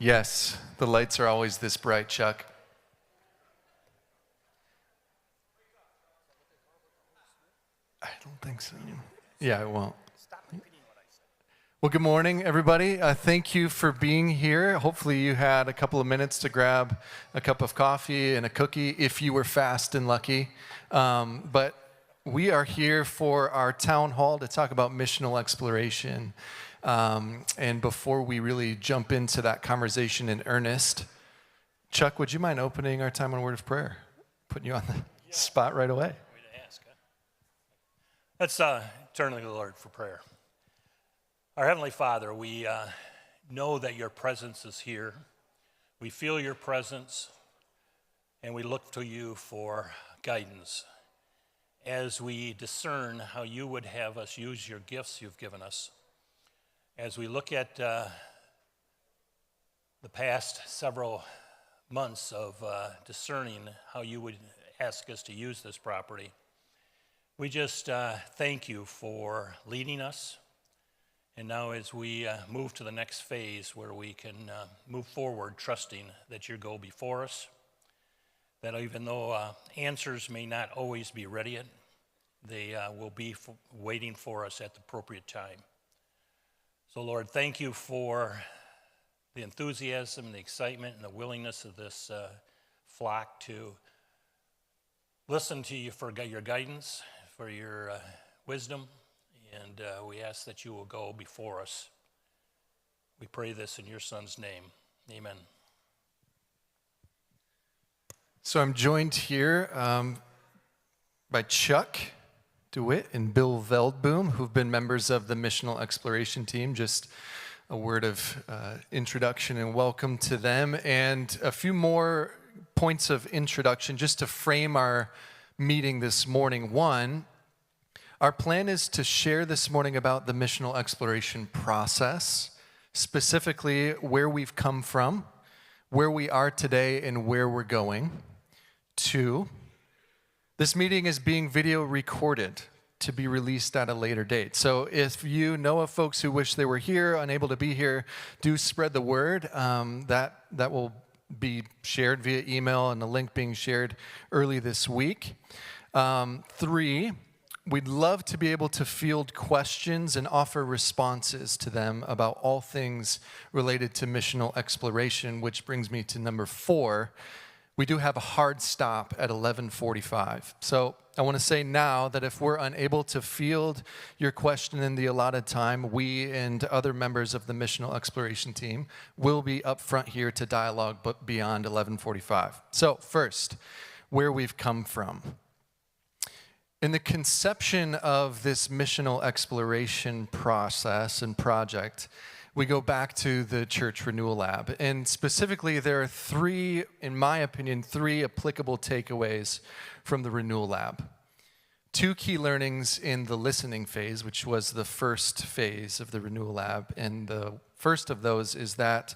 Yes, the lights are always this bright, Chuck. I don't think so. Yeah, it won't. Well, good morning, everybody. Thank you for being here. Hopefully you had a couple of minutes to grab a cup of coffee and a cookie if you were fast and lucky. But we are here for our town hall to talk about missional exploration. And before we really jump into that conversation in earnest, Chuck, would you mind opening our time on a word of prayer? Putting you on the spot right away. Let's turn to the Lord for prayer. Our Heavenly Father, we know that your presence is here. We feel your presence, and we look to you for guidance as we discern how you would have us use your gifts you've given us. As we look at the past several months of discerning how you would ask us to use this property, we just thank you for leading us. And now as we move to the next phase where we can move forward trusting that you go before us, that even though answers may not always be ready yet, they will be waiting for us at the appropriate time. So, Lord, thank you for the enthusiasm, the excitement, and the willingness of this flock to listen to you for your guidance, for your wisdom, and we ask that you will go before us. We pray this in your Son's name. Amen. So I'm joined here by Chuck DeWitt and Bill Veldboom, who've been members of the Missional Exploration Team. Just a word of introduction and welcome to them. And a few more points of introduction just to frame our meeting this morning. One, our plan is to share this morning about the missional exploration process, specifically where we've come from, where we are today, and where we're going. Two, this meeting is being video recorded to be released at a later date. So if you know of folks who wish they were here, unable to be here, do spread the word. That will be shared via email and the link being shared early this week. Three, we'd love to be able to field questions and offer responses to them about all things related to missional exploration, which brings me to number 4. We do have a hard stop at 11:45. So I want to say now that if we're unable to field your question in the allotted time, we and other members of the missional exploration team will be up front here to dialogue but beyond 11:45. So first, where we've come from. In the conception of this missional exploration process and project, we go back to the Church Renewal Lab. And specifically, there are three, in my opinion, three applicable takeaways from the Renewal Lab. 2 key learnings in the listening phase, which was the first phase of the Renewal Lab. And the first of those is that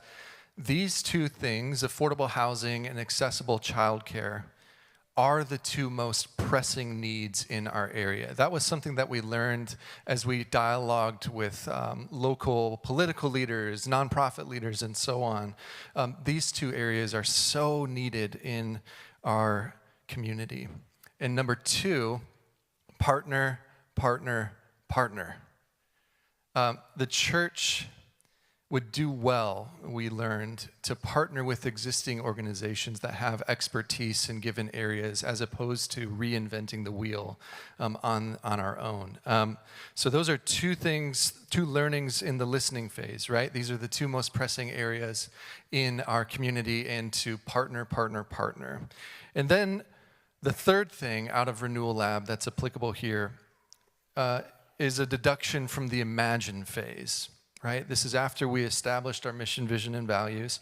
these 2 things, affordable housing and accessible childcare, are the 2 most pressing needs in our area. That was something that we learned as we dialogued with local political leaders, nonprofit leaders, and so on. These 2 areas are so needed in our community. And number 2, partner, partner, partner. The church would do well, we learned, to partner with existing organizations that have expertise in given areas as opposed to reinventing the wheel on our own. So those are 2 learnings in the listening phase, right? These are the 2 most pressing areas in our community, and to partner, partner, partner. And then the third thing out of Renewal Lab that's applicable here is a deduction from the imagine phase. Right? This is after we established our mission, vision, and values.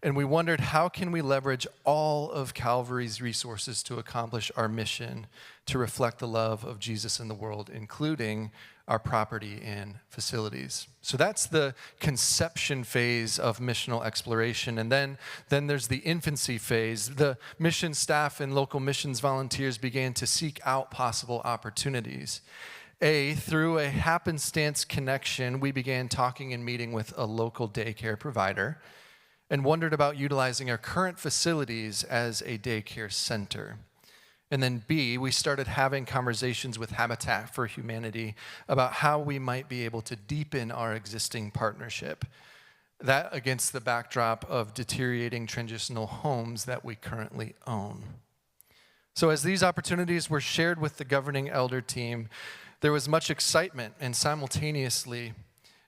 And we wondered, how can we leverage all of Calvary's resources to accomplish our mission to reflect the love of Jesus in the world, including our property and facilities. So that's the conception phase of missional exploration. And then there's the infancy phase. The mission staff and local missions volunteers began to seek out possible opportunities. Through a happenstance connection, we began talking and meeting with a local daycare provider. and wondered about utilizing our current facilities as a daycare center. And then B, we started having conversations with Habitat for Humanity about how we might be able to deepen our existing partnership. That against the backdrop of deteriorating transitional homes that we currently own. So as these opportunities were shared with the governing elder team, there was much excitement and simultaneously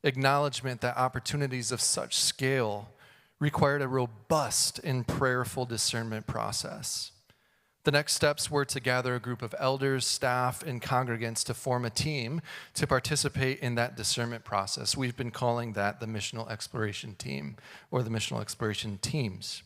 acknowledgement that opportunities of such scale required a robust and prayerful discernment process. The next steps were to gather a group of elders, staff, and congregants to form a team to participate in that discernment process. We've been calling that the Missional Exploration Team, or the Missional Exploration Teams.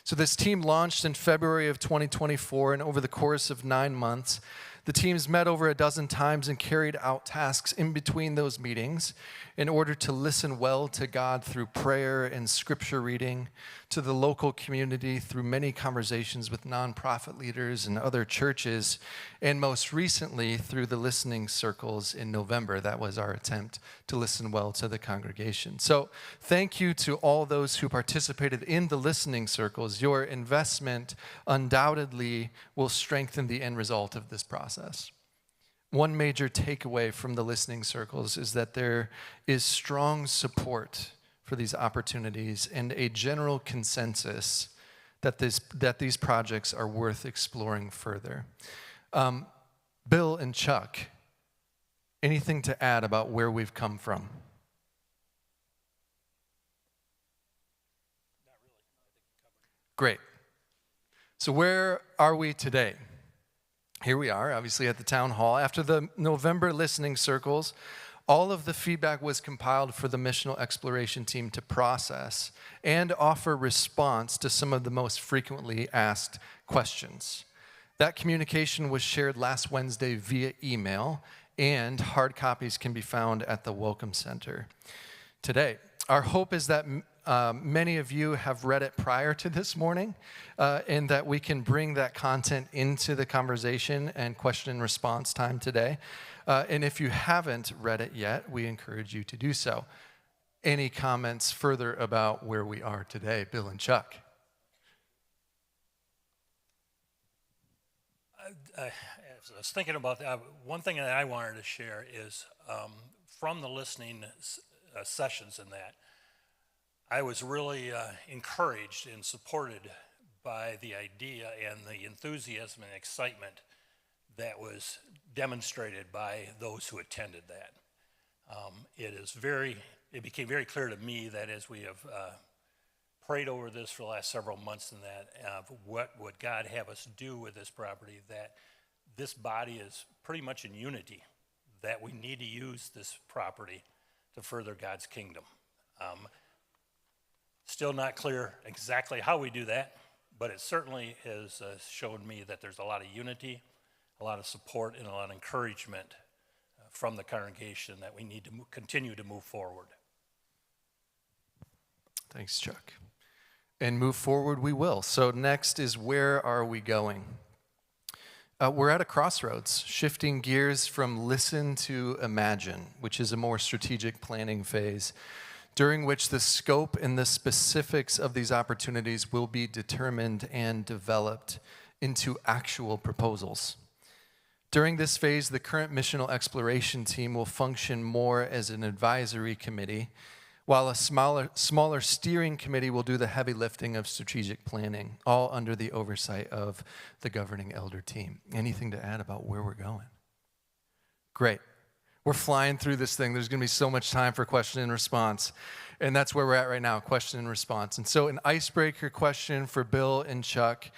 So this team launched in February of 2024, and over the course of 9 months, the teams met over a dozen times and carried out tasks in between those meetings in order to listen well to God through prayer and scripture reading, to the local community through many conversations with nonprofit leaders and other churches, and most recently through the listening circles in November. That was our attempt to listen well to the congregation. So thank you to all those who participated in the listening circles. Your investment undoubtedly will strengthen the end result of this process. One major takeaway from the listening circles is that there is strong support for these opportunities and a general consensus that these projects are worth exploring further. Bill and Chuck, anything to add about where we've come from? Not really. I think you covered it. Great. So where are we today? Here we are, obviously at the town hall. After the November listening circles, all of the feedback was compiled for the missional exploration team to process and offer response to some of the most frequently asked questions. That communication was shared last Wednesday via email, and hard copies can be found at the Welcome Center today. Our hope is that many of you have read it prior to this morning, and that we can bring that content into the conversation and question and response time today. And if you haven't read it yet, we encourage you to do so. Any comments further about where we are today, Bill and Chuck? As I was thinking about that, one thing that I wanted to share is from the listening sessions in that, I was really encouraged and supported by the idea and the enthusiasm and excitement that was demonstrated by those who attended that. It became very clear to me that as we have prayed over this for the last several months and that what would God have us do with this property, that this body is pretty much in unity, that we need to use this property to further God's kingdom. Still not clear exactly how we do that, but it certainly has shown me that there's a lot of unity, a lot of support, and a lot of encouragement from the congregation that we need to continue to move forward. Thanks, Chuck. And move forward we will. So next is, where are we going? We're at a crossroads, shifting gears from listen to imagine, which is a more strategic planning phase, during which the scope and the specifics of these opportunities will be determined and developed into actual proposals. During this phase, the current missional exploration team will function more as an advisory committee, while a smaller steering committee will do the heavy lifting of strategic planning, all under the oversight of the governing elder team. Anything to add about where we're going? Great. We're flying through this thing. There's going to be so much time for question and response. And that's where we're at right now, question and response. And so an icebreaker question for Bill and Chuck.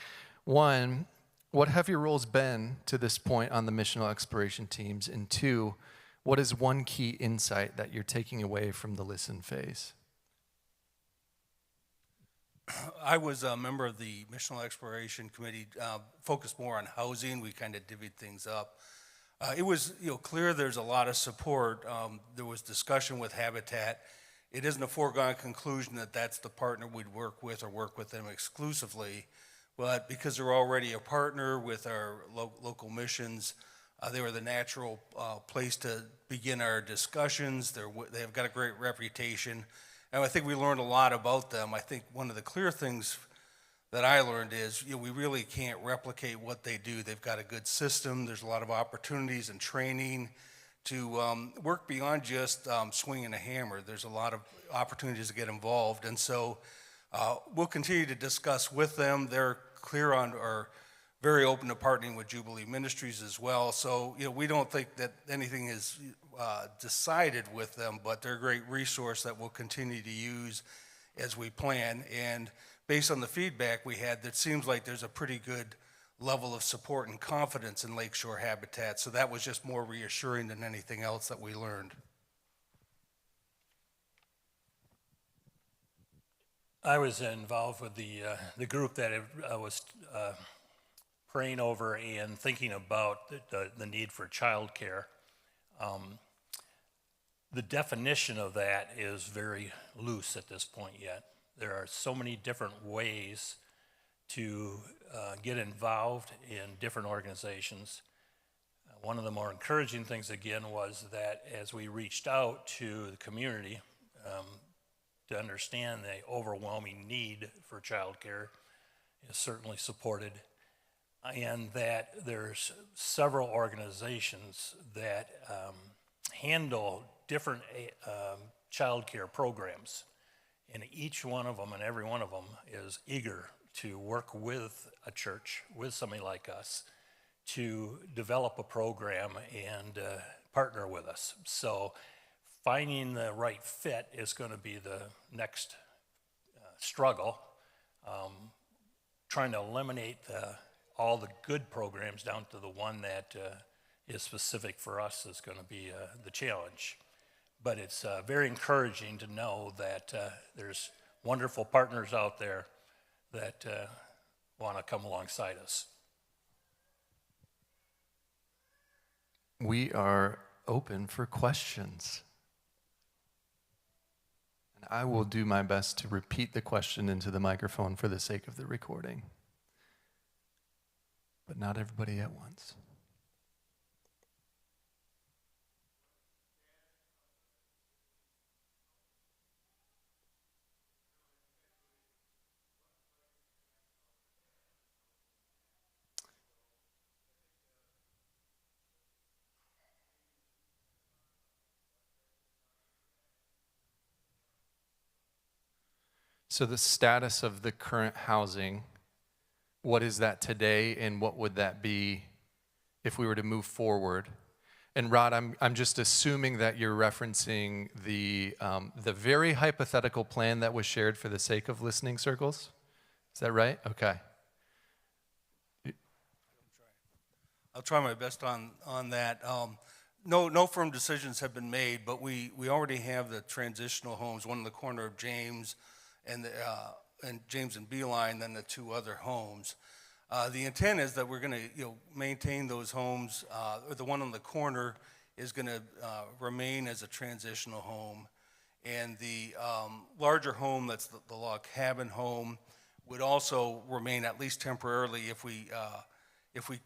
One, what have your roles been to this point on the missional exploration teams? And two, what is one key insight that you're taking away from the listen phase? I was a member of the Missional Exploration Committee, focused more on housing. We kind of divvied things up. It was clear there's a lot of support. There was discussion with Habitat. It isn't a foregone conclusion that that's the partner we'd work with or work with them exclusively, but because they're already a partner with our local missions, they were the natural place to begin our discussions. They've got a great reputation, And I think we learned a lot about them. I think one of the clear things that I learned is, we really can't replicate what they do. They've got a good system. There's a lot of opportunities and training to work beyond just swinging a hammer. There's a lot of opportunities to get involved. And so we'll continue to discuss with them. They're clear on or very open to partnering with Jubilee Ministries as well. So, we don't think that anything is decided with them, but they're a great resource that we'll continue to use as we plan. And based on the feedback we had, it seems like there's a pretty good level of support and confidence in Lakeshore Habitat. So that was just more reassuring than anything else that we learned. I was involved with the group that was praying over and thinking about the need for childcare. The definition of that is very loose at this point yet. There are so many different ways to get involved in different organizations. One of the more encouraging things, again, was that as we reached out to the community to understand the overwhelming need for childcare is certainly supported, and that there's several organizations that handle different childcare programs, and each one of them and every one of them is eager to work with a church, with somebody like us, to develop a program and partner with us. So finding the right fit is going to be the next struggle. Trying to eliminate all the good programs down to the one that is specific for us is going to be the challenge. But it's very encouraging to know that there's wonderful partners out there that want to come alongside us. We are open for questions. And I will do my best to repeat the question into the microphone for the sake of the recording. But not everybody at once. So the status of the current housing, what is that today, and what would that be if we were to move forward? And Rod, I'm just assuming that you're referencing the very hypothetical plan that was shared for the sake of listening circles. Is that right? Okay. I'll try my best on that. No firm decisions have been made, but we already have the transitional homes, one in the corner of James and James and Beeline, then the two other homes. The intent is that we're going to maintain those homes. Or the one on the corner is going to remain as a transitional home, and the larger home, that's the log cabin home, would also remain at least temporarily if we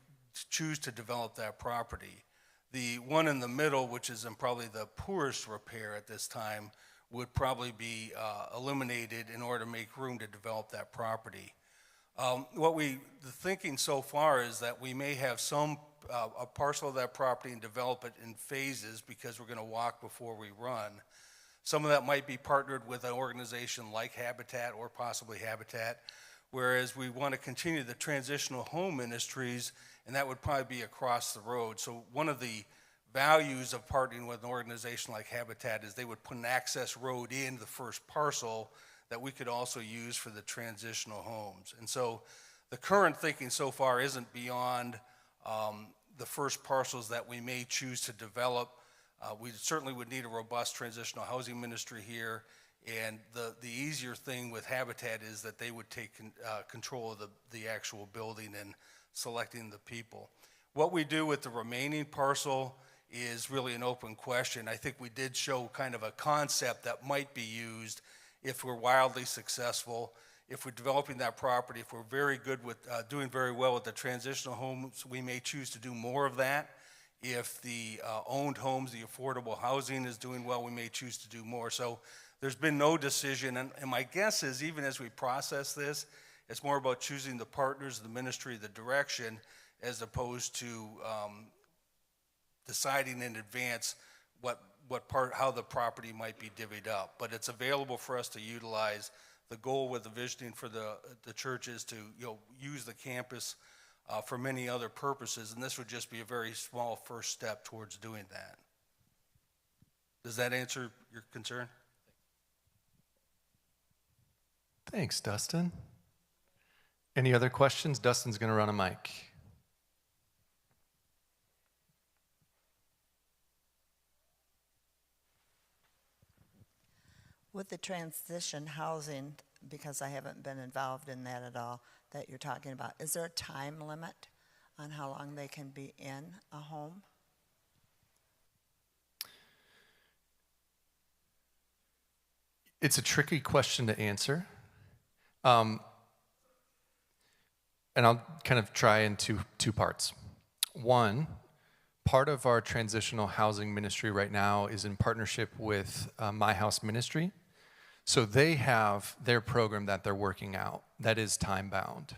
choose to develop that property. The one in the middle, which is in probably the poorest repair at this time, would probably be eliminated in order to make room to develop that property. The thinking so far is that we may have a parcel of that property and develop it in phases, because we're going to walk before we run. Some of that might be partnered with an organization like Habitat or possibly Habitat, whereas we want to continue the transitional home ministries, and that would probably be across the road. So one of the values of partnering with an organization like Habitat is they would put an access road in the first parcel that we could also use for the transitional homes. And so the current thinking so far isn't beyond the first parcels that we may choose to develop. We certainly would need a robust transitional housing ministry here, and the easier thing with Habitat is that they would take control of the actual building and selecting the people. What we do with the remaining parcel is really an open question. I think we did show kind of a concept that might be used if we're wildly successful. If we're developing that property, if we're very good with doing very well with the transitional homes, we may choose to do more of that. If the owned homes, the affordable housing is doing well, we may choose to do more. So There's been no decision, and my guess is even as we process this, it's more about choosing the partners, the ministry, the direction, as opposed to deciding in advance how the property might be divvied up. But it's available for us to utilize. The goal with the visioning for the church is to use the campus for many other purposes, and this would just be a very small first step towards doing that. Does that answer your concern? Thanks, Dustin. Any other questions? Dustin's going to run a mic. With the transition housing, because I haven't been involved in that at all, that you're talking about, is there a time limit on how long they can be in a home? It's a tricky question to answer. And I'll kind of try in two parts. One, part of our transitional housing ministry right now is in partnership with My House Ministry. So they have their program that they're working out that is time-bound.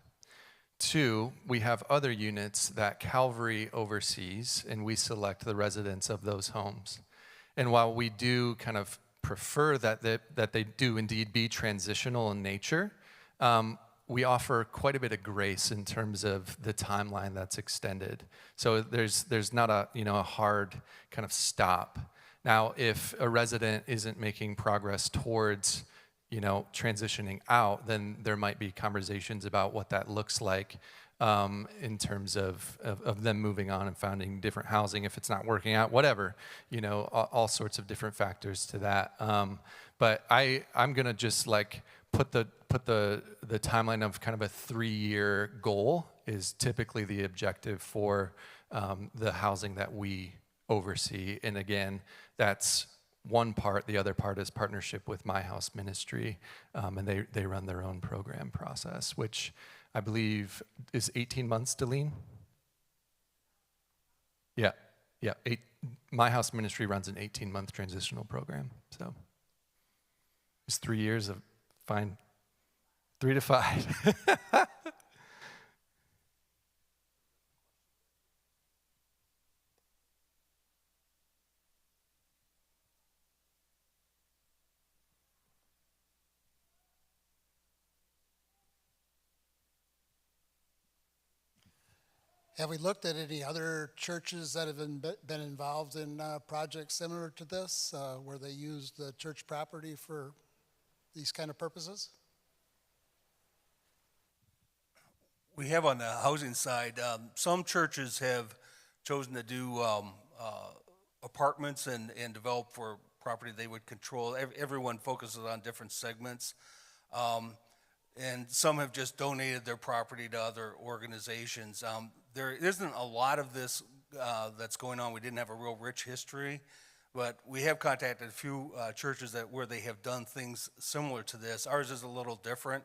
Two, we have other units that Calvary oversees, and we select the residents of those homes. And while we do kind of prefer that they do indeed be transitional in nature, we offer quite a bit of grace in terms of the timeline that's extended. So there's not a hard kind of stop. Now, if a resident isn't making progress towards transitioning out, then there might be conversations about what that looks like in terms of them moving on and finding different housing if it's not working out, whatever, all sorts of different factors to that. But I'm gonna just put the timeline of kind of a 3-year goal is typically the objective for the housing that we oversee. And again, that's one part. The other part is partnership with My House Ministry, and they run their own program process, which I believe is 18 months, Deline? Yeah. My House Ministry runs an 18-month transitional program, so it's 3 years of fine, 3 to 5. Have we looked at any other churches that have been involved in projects similar to this, where they use the church property for these kind of purposes? We have on the housing side, some churches have chosen to do apartments and develop for property they would control. Everyone focuses on different segments. And some have just donated their property to other organizations. There isn't a lot of this that's going on. We didn't have a real rich history, but we have contacted a few churches where they have done things similar to this. Ours is a little different.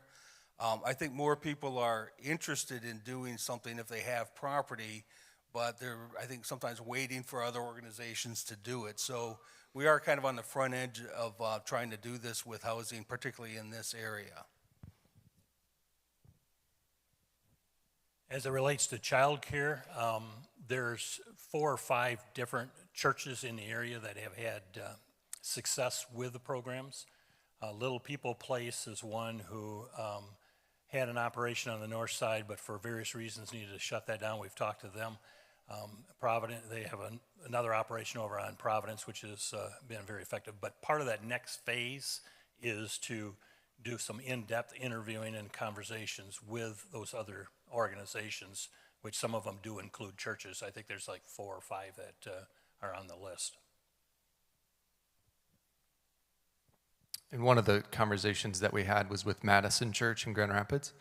I think more people are interested in doing something if they have property, but they're, I think, sometimes waiting for other organizations to do it. So we are kind of on the front edge of trying to do this with housing, particularly in this area. As it relates to childcare, there's 4 or 5 different churches in the area that have had success with the programs. Little People Place is one who had an operation on the north side, but for various reasons needed to shut that down. We've talked to them. Providence, they have another operation over on Providence, which has been very effective. But part of that next phase is to do some in-depth interviewing and conversations with those other organizations, which some of them do include churches. I think there's 4 or 5 that are on the list. And one of the conversations that we had was with Madison Church in Grand Rapids.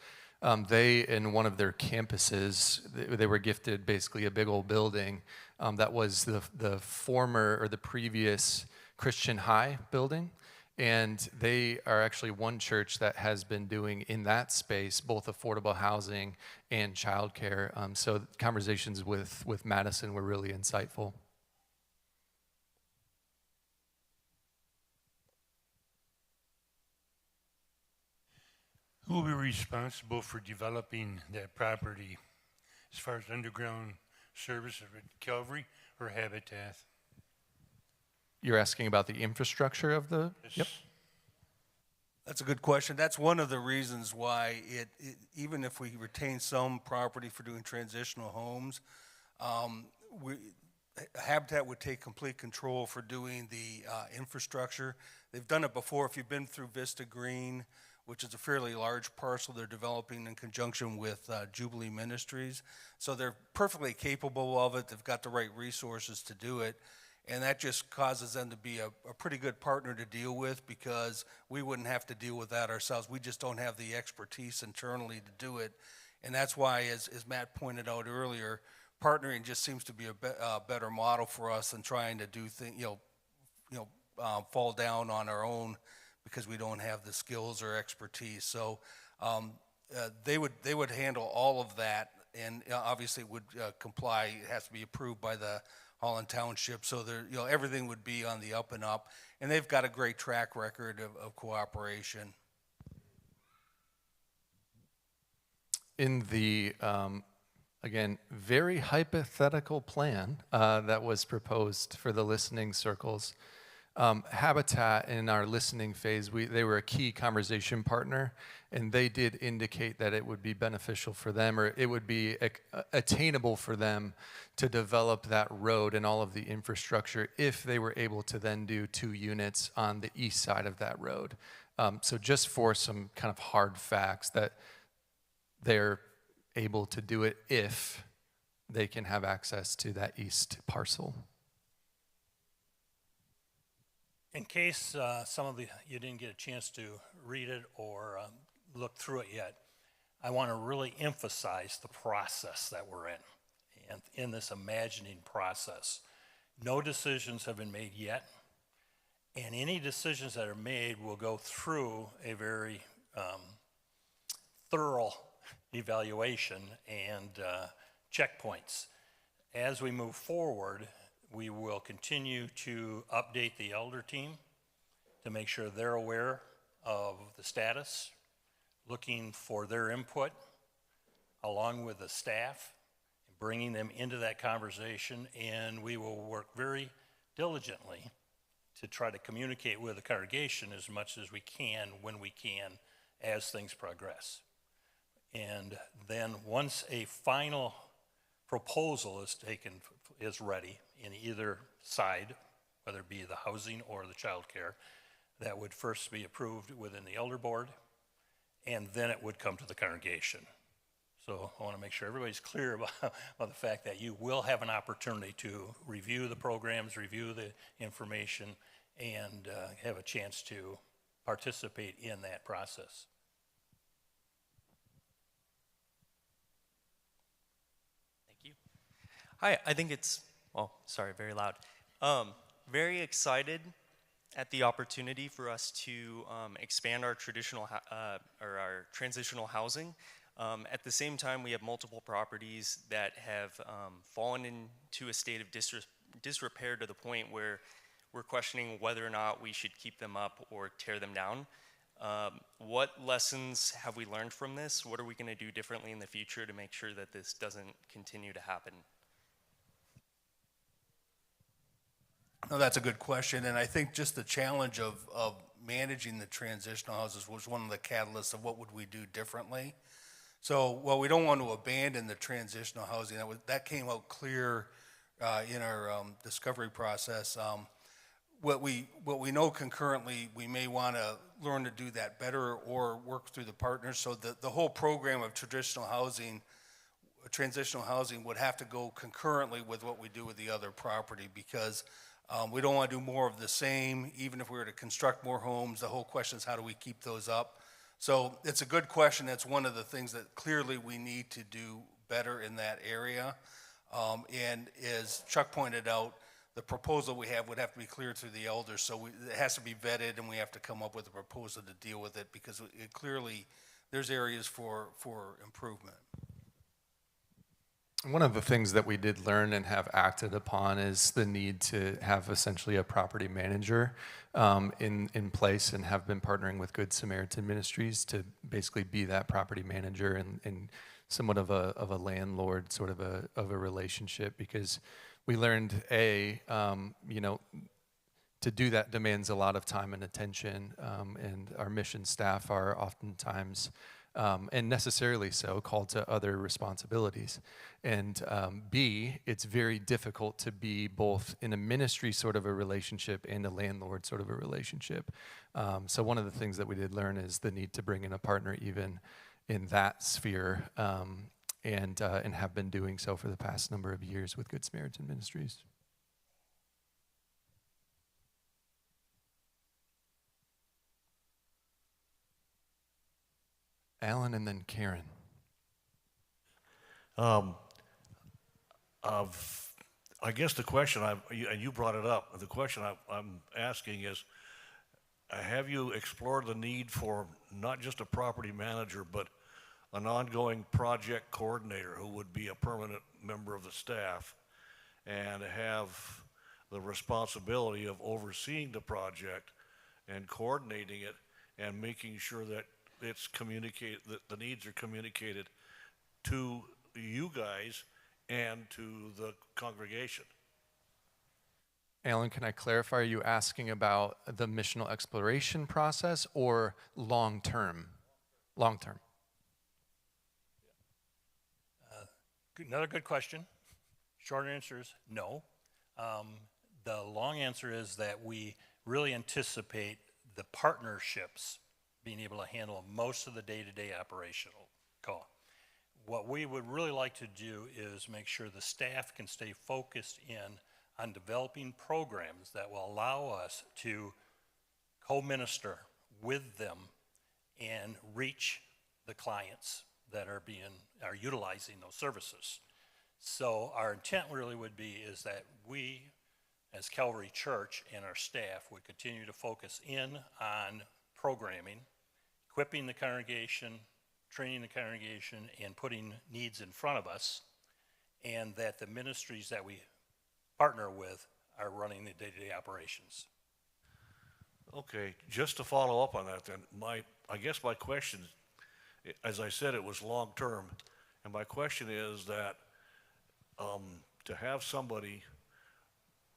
They, in one of their campuses, they were gifted basically a big old building that was the former or the previous Christian High building. And they are actually one church that has been doing in that space both affordable housing and childcare. So conversations with Madison were really insightful. Who will be responsible for developing that property as far as underground services with Calvary or Habitat? You're asking about the infrastructure of the? Yep. That's a good question. That's one of the reasons why even if we retain some property for doing transitional homes, we, Habitat would take complete control for doing the infrastructure. They've done it before. If you've been through Vista Green, which is a fairly large parcel they're developing in conjunction with Jubilee Ministries. So they're perfectly capable of it. They've got the right resources to do it. And that just causes them to be a pretty good partner to deal with, because we wouldn't have to deal with that ourselves. We just don't have the expertise internally to do it. And that's why, as Matt pointed out earlier, partnering just seems to be a better model for us than trying to do things, fall down on our own because we don't have the skills or expertise. So they would handle all of that, and obviously it would comply. It has to be approved by the Holland Township, so everything would be on the up and up, and they've got a great track record of cooperation. In the, again, very hypothetical plan that was proposed for the listening circles, Habitat in our listening phase, they were a key conversation partner, and they did indicate that it would be beneficial for them, or it would be attainable for them to develop that road and all of the infrastructure if they were able to then do 2 units on the east side of that road. So just for some kind of hard facts that they're able to do it if they can have access to that east parcel. In case some of you didn't get a chance to read it or look through it yet, I want to really emphasize the process that we're in. And in this imagining process, no decisions have been made yet, and any decisions that are made will go through a very thorough evaluation and checkpoints. As we move forward, we will continue to update the elder team to make sure they're aware of the status, looking for their input along with the staff, bringing them into that conversation, and we will work very diligently to try to communicate with the congregation as much as we can, when we can, as things progress. And then once a final proposal is ready in either side, whether it be the housing or the child care, that would first be approved within the elder board, and then it would come to the congregation. So I want to make sure everybody's clear about the fact that you will have an opportunity to review the programs, review the information, and have a chance to participate in that process. Thank you. Hi, I think it's, well, sorry, very loud. Very excited at the opportunity for us to expand our our transitional housing. At the same time, we have multiple properties that have fallen into a state of disrepair to the point where we're questioning whether or not we should keep them up or tear them down. What lessons have we learned from this? What are we going to do differently in the future to make sure that this doesn't continue to happen? No, that's a good question, and I think just the challenge of managing the transitional houses was one of the catalysts of what would we do differently. So, well, we don't want to abandon the transitional housing. That came out clear in our discovery process. What we know concurrently, we may want to learn to do that better or work through the partners. So the whole program of transitional housing would have to go concurrently with what we do with the other property, because we don't want to do more of the same. Even if we were to construct more homes, the whole question is how do we keep those up? So it's a good question. That's one of the things that clearly we need to do better in that area. And as Chuck pointed out, the proposal we have would have to be cleared through the elders. So it has to be vetted, and we have to come up with a proposal to deal with it, because clearly there's areas for improvement. One of the things that we did learn and have acted upon is the need to have essentially a property manager in place, and have been partnering with Good Samaritan Ministries to basically be that property manager and somewhat of a landlord sort of a relationship, because we learned to do that demands a lot of time and attention, and our mission staff are oftentimes, and necessarily so, called to other responsibilities. And B, it's very difficult to be both in a ministry sort of a relationship and a landlord sort of a relationship. So one of the things that we did learn is the need to bring in a partner even in that sphere, and have been doing so for the past number of years with Good Samaritan Ministries. Alan and then Karen. I guess the question, and you brought it up, the question I'm asking is, have you explored the need for not just a property manager, but an ongoing project coordinator who would be a permanent member of the staff and have the responsibility of overseeing the project and coordinating it and making sure that it's communicated, that the needs are communicated to you guys and to the congregation? Alan, can I clarify, are you asking about the missional exploration process or long-term? Long-term. Another good question. Short answer is no. The long answer is that we really anticipate the partnerships being able to handle most of the day-to-day operational call. What we would really like to do is make sure the staff can stay focused in on developing programs that will allow us to co-minister with them and reach the clients that are utilizing those services. So our intent really would be is that we, as Calvary Church and our staff, would continue to focus in on programming, equipping the congregation, training the congregation, and putting needs in front of us, and that the ministries that we partner with are running the day-to-day operations. Okay, just to follow up on that then, I guess my question, as I said, it was long-term, and my question is that to have somebody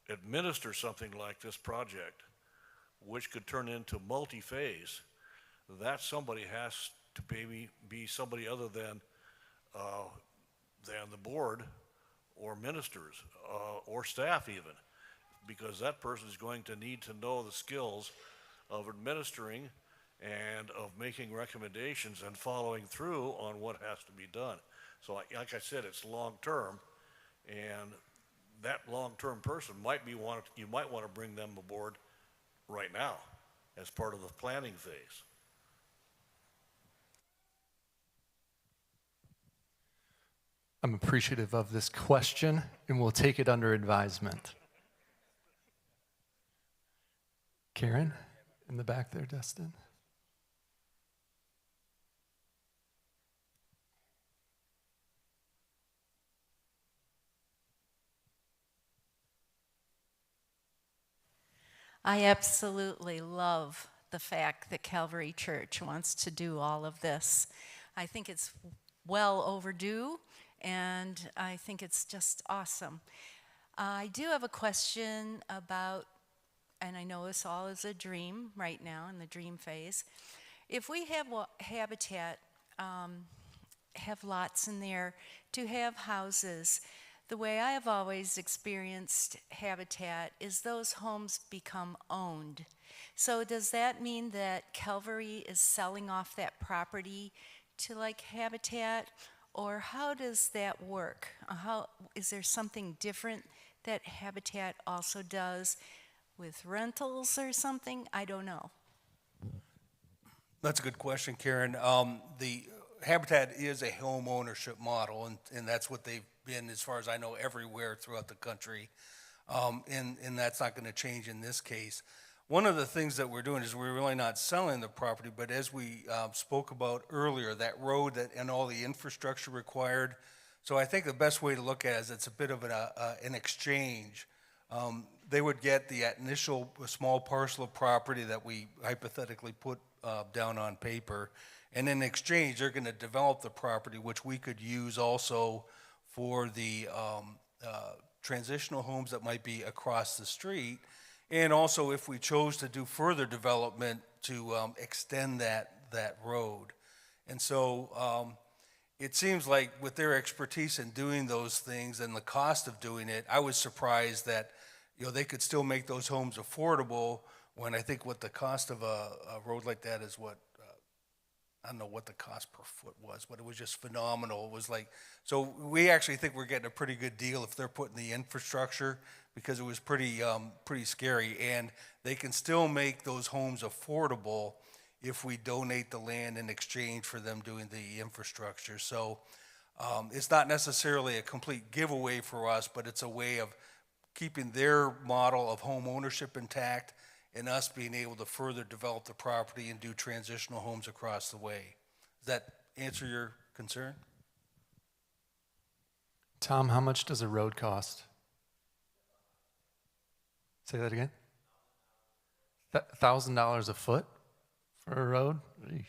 administer something like this project, which could turn into multi-phase, that somebody has to maybe be somebody other than the board or ministers or staff even, because that person is going to need to know the skills of administering and of making recommendations and following through on what has to be done. So like I said, it's long-term, and that long-term person you might want to bring them aboard right now as part of the planning phase. I'm appreciative of this question, and we'll take it under advisement. Karen, in the back there, Dustin. I absolutely love the fact that Calvary Church wants to do all of this. I think it's well overdue, and I think it's just awesome. I do have a question about, and I know this all is a dream right now in the dream phase. If we have Habitat, have lots in there to have houses, the way I have always experienced Habitat is those homes become owned. So does that mean that Calvary is selling off that property to like Habitat, or how does that work? Is there something different that Habitat also does with rentals or something? I don't know. That's a good question, Karen. The Habitat is a home ownership model, and that's what they've been, as far as I know, everywhere throughout the country. And that's not going to change in this case. One of the things that we're doing is we're really not selling the property, but as we spoke about earlier, that road and all the infrastructure required So I think the best way to look at it is it's a bit of an exchange. They would get the initial small parcel of property that we hypothetically put down on paper, and in exchange, they're going to develop the property, which we could use also for the transitional homes that might be across the street, and also if we chose to do further development to extend that road. And so it seems like with their expertise in doing those things and the cost of doing it, I was surprised that they could still make those homes affordable when I think what the cost of a road like that is I don't know what the cost per foot was, but it was just phenomenal. It was like, so we actually think we're getting a pretty good deal if they're putting the infrastructure, because it was pretty scary. And they can still make those homes affordable if we donate the land in exchange for them doing the infrastructure. So it's not necessarily a complete giveaway for us, but it's a way of keeping their model of home ownership intact and us being able to further develop the property and do transitional homes across the way. Does that answer your concern? Tom, how much does a road cost? Say that again? $1,000 a foot for a road? Eesh.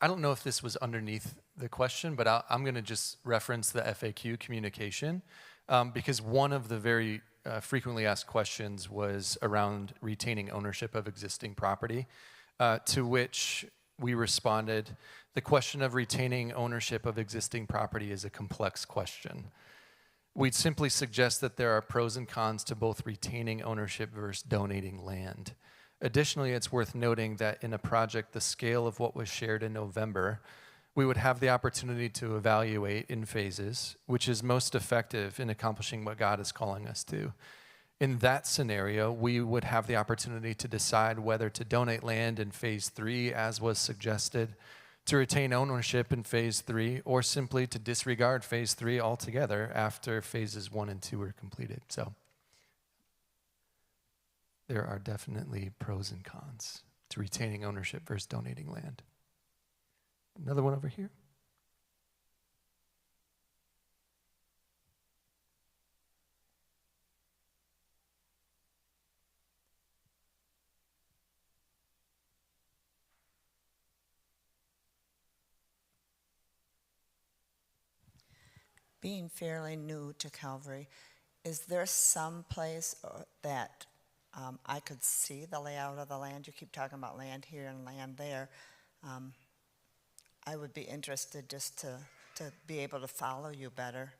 I don't know if this was underneath the question, but I'm going to just reference the FAQ communication because one of the very frequently asked questions was around retaining ownership of existing property, to which we responded, the question of retaining ownership of existing property is a complex question. We'd simply suggest that there are pros and cons to both retaining ownership versus donating land. Additionally, it's worth noting that in a project the scale of what was shared in November, we would have the opportunity to evaluate in phases, which is most effective in accomplishing what God is calling us to. In that scenario, we would have the opportunity to decide whether to donate land in phase 3, as was suggested, to retain ownership in phase 3, or simply to disregard phase 3 altogether after phases 1 and 2 are completed. So there are definitely pros and cons to retaining ownership versus donating land. Another one over here. Being fairly new to Calvary, is there some place that I could see the layout of the land? You keep talking about land here and land there. I would be interested just to be able to follow you better.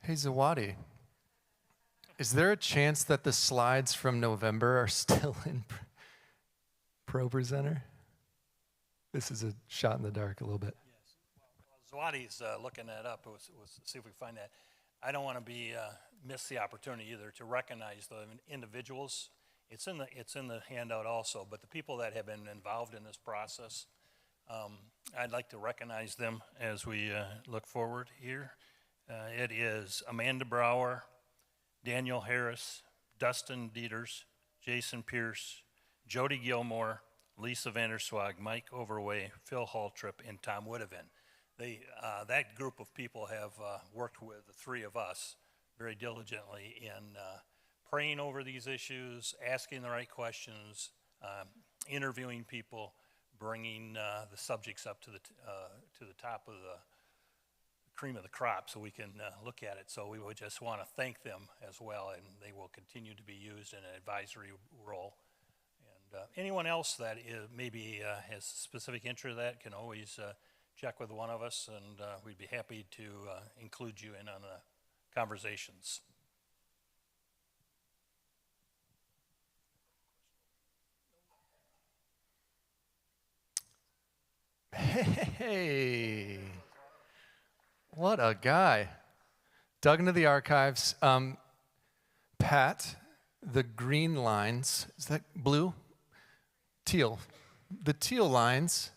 Hey, Zawadi, is there a chance that the slides from November are still in ProPresenter? This is a shot in the dark a little bit. Zwadi's looking that up. We'll see if we find that. I don't want to miss the opportunity either to recognize the individuals. It's in the handout also, but the people that have been involved in this process, I'd like to recognize them as we look forward here. It is Amanda Brower, Daniel Harris, Dustin Dieters, Jason Pierce, Jody Gilmore, Lisa Vanderswag, Mike Overway, Phil Haltrip, and Tom Woodhaven. That group of people have worked with the three of us very diligently in praying over these issues, asking the right questions, interviewing people, bringing the subjects up to the top of the cream of the crop so we can look at it. So we would just want to thank them as well, and they will continue to be used in an advisory role. And anyone else that maybe has specific interest in that can always check with one of us, and we'd be happy to include you in on the conversations. Hey, what a guy. Dug into the archives. Pat, the green lines, is that blue? Teal. The teal lines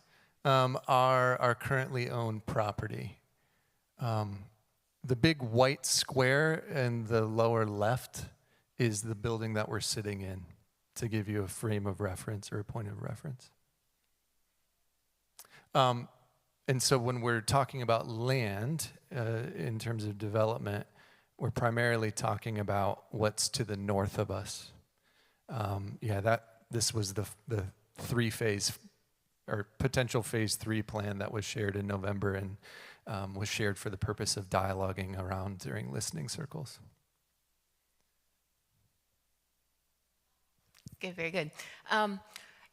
are currently owned property. The big white square in the lower left is the building that we're sitting in to give you a frame of reference or a point of reference. And so when we're talking about land in terms of development, we're primarily talking about what's to the north of us. This was the three-phase or potential phase 3 plan that was shared in November and was shared for the purpose of dialoguing around during listening circles. Okay, very good.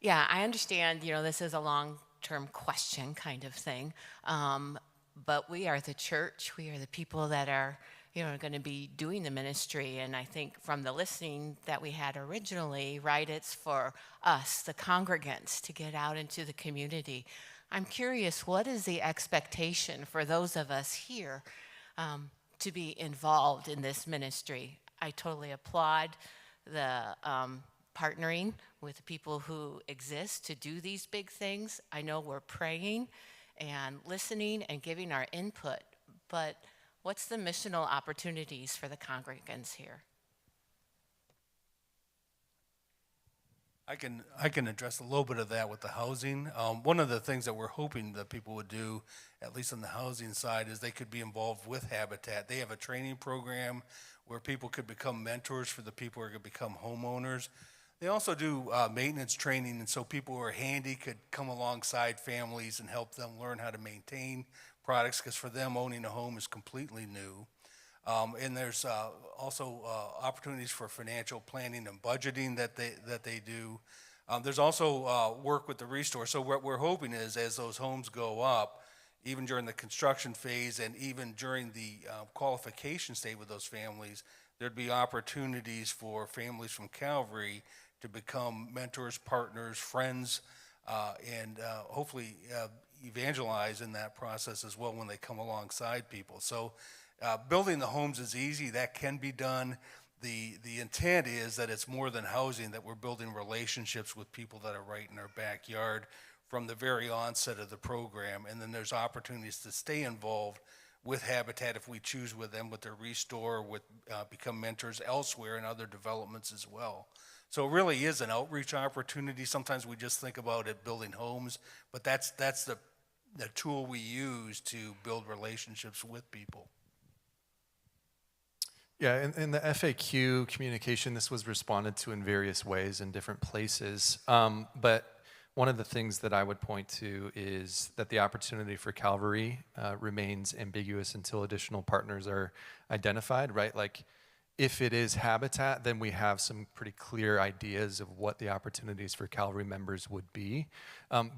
Yeah, I understand, this is a long-term question kind of thing, but we are the church. We are the people that are, going to be doing the ministry, and I think from the listening that we had originally, right, it's for us, the congregants, to get out into the community. I'm curious, what is the expectation for those of us here to be involved in this ministry? I totally applaud the partnering with people who exist to do these big things. I know we're praying and listening and giving our input, but what's the missional opportunities for the congregants here? I can address a little bit of that with the housing. One of the things that we're hoping that people would do, at least on the housing side, is they could be involved with Habitat. They have a training program where people could become mentors for the people who are going to become homeowners. They also do maintenance training, and so people who are handy could come alongside families and help them learn how to maintain products, because for them, owning a home is completely new. And there's also opportunities for financial planning and budgeting that they do. There's also work with the Restore. So what we're hoping is, as those homes go up, even during the construction phase and even during the qualification state with those families, there'd be opportunities for families from Calvary to become mentors, partners, friends, and hopefully evangelize in that process as well when they come alongside people. So building the homes is easy. That can be done. The intent is that it's more than housing, that we're building relationships with people that are right in our backyard from the very onset of the program. And then there's opportunities to stay involved with Habitat if we choose with them, with their Restore, with become mentors elsewhere in other developments as well. So it really is an outreach opportunity. Sometimes we just think about it building homes, but that's the tool we use to build relationships with people. Yeah, in the FAQ communication, this was responded to in various ways in different places. But one of the things that I would point to is that the opportunity for Calvary remains ambiguous until additional partners are identified, right? Like, if it is Habitat, then we have some pretty clear ideas of what the opportunities for Calvary members would be.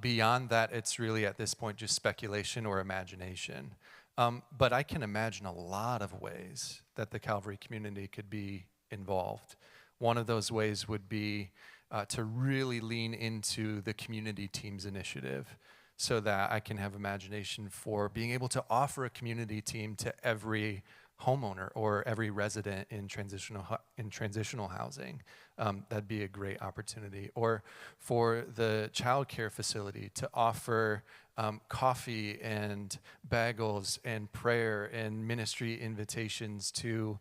Beyond that, it's really at this point just speculation or imagination. But I can imagine a lot of ways that the Calvary community could be involved. One of those ways would be to really lean into the community teams initiative, so that I can have imagination for being able to offer a community team to every homeowner or every resident in transitional housing. That'd be a great opportunity. Or for the child care facility to offer coffee and bagels and prayer and ministry invitations to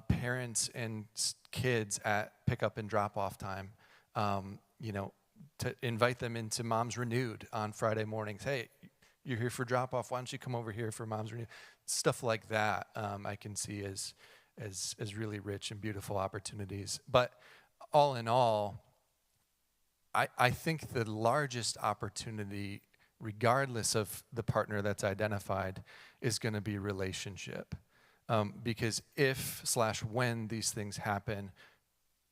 parents and kids at pickup and drop-off time. To invite them into Moms Renewed on Friday mornings. Hey, you're here for drop-off. Why don't you come over here for Moms Renewed? Stuff like that I can see as really rich and beautiful opportunities. But all in all, I think the largest opportunity, regardless of the partner that's identified, is going to be relationship. Because if/when these things happen,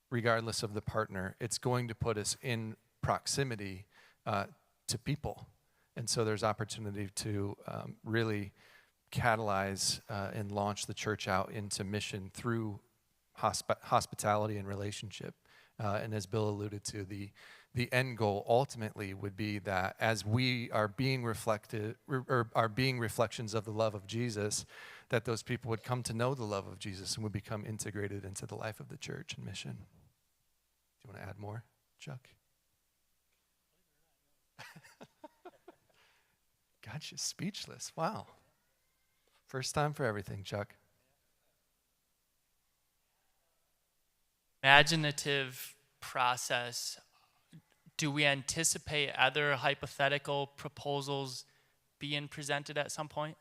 regardless of the partner, it's going to put us in proximity to people. And so there's opportunity to really catalyze and launch the church out into mission through hospitality and relationship. And as Bill alluded to, the end goal ultimately would be that as we are being reflected, or are being reflections of the love of Jesus, that those people would come to know the love of Jesus and would become integrated into the life of the church and mission. Do you want to add more, Chuck? Got you speechless. Wow. First time for everything, Chuck. Imaginative process, do we anticipate other hypothetical proposals being presented at some point?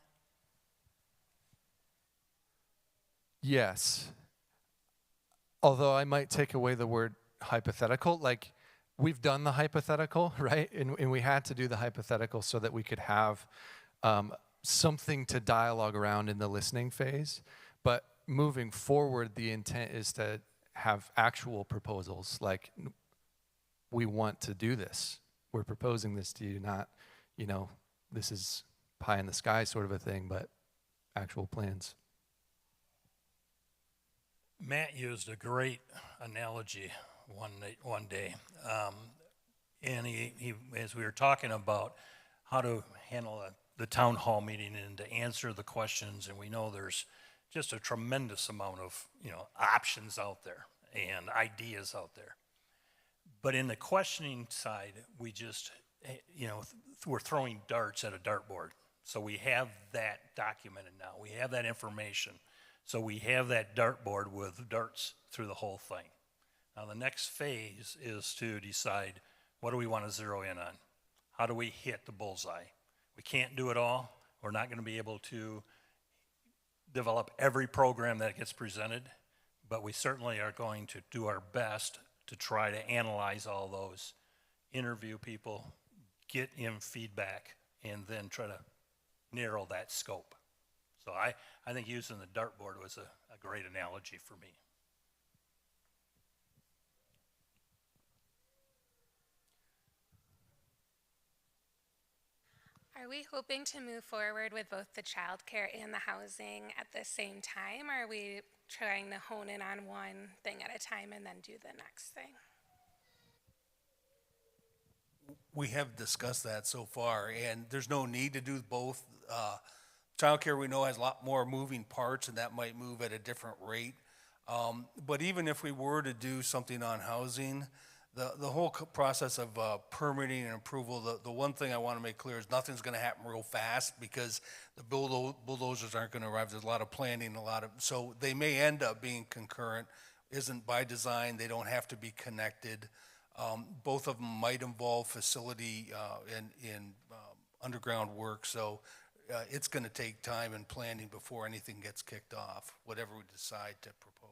Yes. Although I might take away the word hypothetical, like we've done the hypothetical, right? And we had to do the hypothetical so that we could have something to dialogue around in the listening phase. But moving forward, the intent is to have actual proposals, like we want to do this. We're proposing this to you, not, this is pie in the sky sort of a thing, but actual plans. Matt used a great analogy one day, and he, as we were talking about how to handle the town hall meeting and to answer the questions, and we know there's just a tremendous amount of options out there and ideas out there. But in the questioning side, we just we're throwing darts at a dartboard. So we have that documented now. We have that information. So we have that dartboard with darts through the whole thing. Now the next phase is to decide, what do we want to zero in on? How do we hit the bullseye? We can't do it all. We're not going to be able to develop every program that gets presented, but we certainly are going to do our best to try to analyze all those, interview people, get in feedback, and then try to narrow that scope. So I think using the dartboard was a great analogy for me. Are we hoping to move forward with both the childcare and the housing at the same time, or are we trying to hone in on one thing at a time and then do the next thing? We have discussed that so far, and there's no need to do both. Childcare, we know, has a lot more moving parts, and that might move at a different rate. But even if we were to do something on housing, the whole process of permitting and approval, the one thing I want to make clear is nothing's going to happen real fast because the bulldozers aren't going to arrive. There's a lot of planning, so they may end up being concurrent. Isn't by design. They don't have to be connected. Both of them might involve facility in underground work, so it's going to take time and planning before anything gets kicked off, whatever we decide to propose.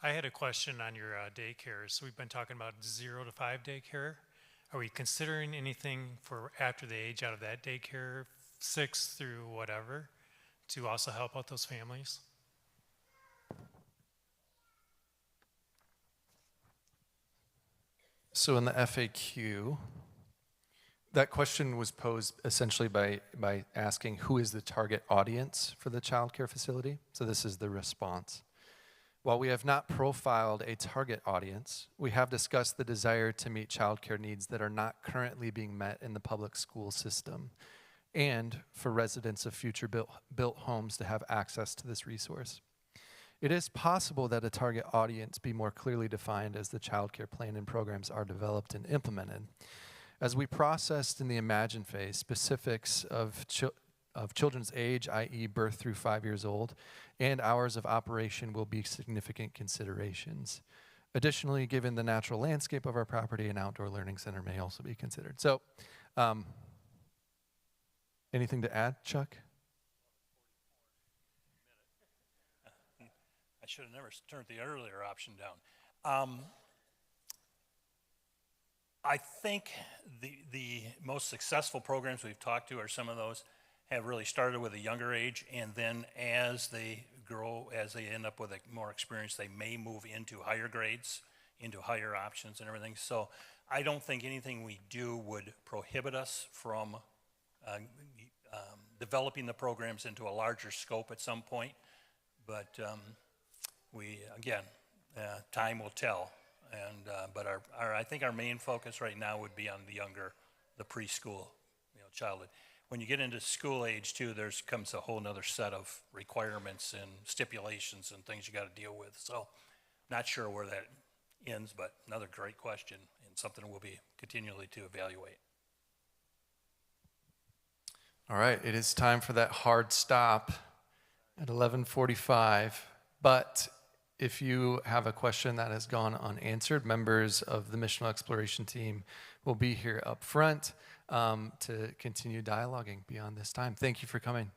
I had a question on your daycare. So we've been talking about 0 to 5 daycare. Are we considering anything for after they age out of that daycare, 6 through whatever, to also help out those families? So in the FAQ, that question was posed essentially by asking who is the target audience for the child care facility. So this is the response. While we have not profiled a target audience, we have discussed the desire to meet child care needs that are not currently being met in the public school system, and for residents of future built homes to have access to this resource. It is possible that a target audience be more clearly defined as the child care plan and programs are developed and implemented. As we processed in the Imagine phase, specifics of children's age, i.e. birth through 5 years old, and hours of operation will be significant considerations. Additionally, given the natural landscape of our property, an outdoor learning center may also be considered. So, anything to add, Chuck? I should have never turned the earlier option down. I think the most successful programs we've talked to are some of those have really started with a younger age, and then as they grow, as they end up with more experience, they may move into higher grades, into higher options and everything. So I don't think anything we do would prohibit us from developing the programs into a larger scope at some point. But time will tell. But I think our main focus right now would be on the preschool, childhood. When you get into school age too, comes a whole nother set of requirements and stipulations and things you got to deal with. So, not sure where that ends, but another great question and something we'll be continually to evaluate. All right, it is time for that hard stop at 11:45. But if you have a question that has gone unanswered, members of the Missional Exploration team will be here up front to continue dialoguing beyond this time. Thank you for coming.